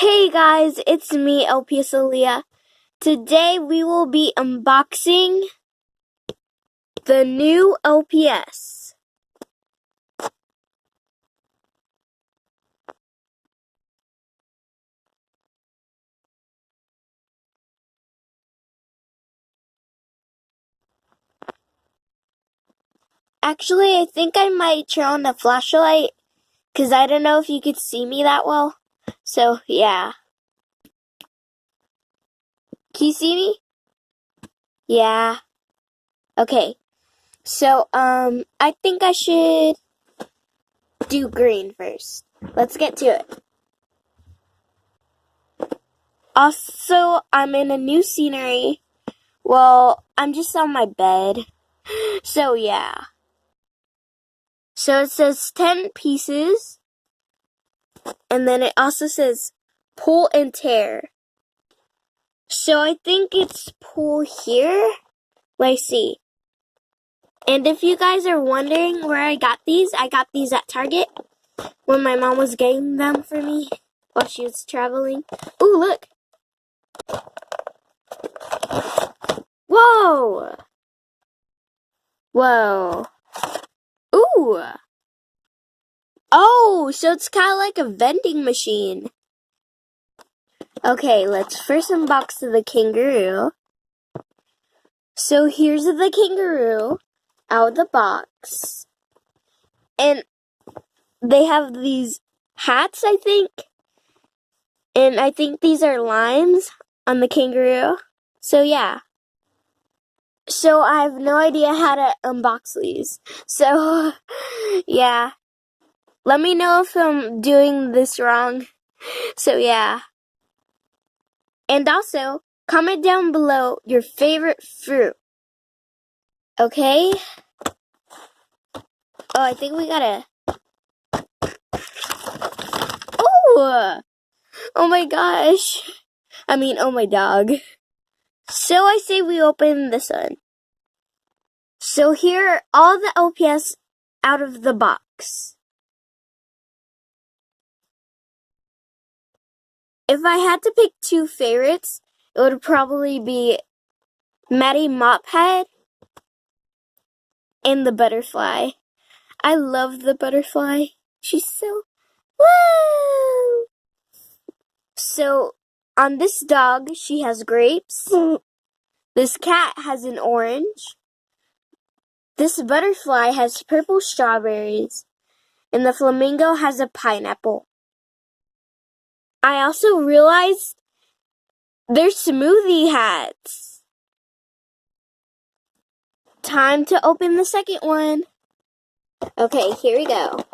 Hey guys, it's me, LPS. Today we will be unboxing the new LPS. Actually, I think I might turn on the flashlight because I don't know if you could see me that well. So, yeah. Can you see me? Yeah. Okay. So, I think I should do green first. Let's get to it. Also, I'm in a new scenery. Well, I'm just on my bed. So, yeah. So it says 10 pieces. And then it also says pull and tear. So I think it's pull here. Let's see. And if you guys are wondering where I got these at Target when my mom was getting them for me while she was traveling. Ooh, look. Whoa. Whoa. Ooh. Oh, so it's kind of like a vending machine. Okay, let's first unbox the kangaroo. So here's the kangaroo out of the box. And they have these hats, I think. And I think these are lines on the kangaroo. So yeah. So I have no idea how to unbox these. So yeah. Let me know if I'm doing this wrong. So yeah. And also, comment down below your favorite fruit. Okay? Oh, I think we gotta... Oh! Oh my gosh. Oh my dog. So I say we open this one. So here are all the LPS out of the box. If I had to pick two favorites, it would probably be Maddy Mop head and the butterfly. I love the butterfly. She's so... Woo! So, on this dog, she has grapes. This cat has an orange. This butterfly has purple strawberries. And the flamingo has a pineapple. I also realized they're smoothie hats. Time to open the second one. Okay, here we go.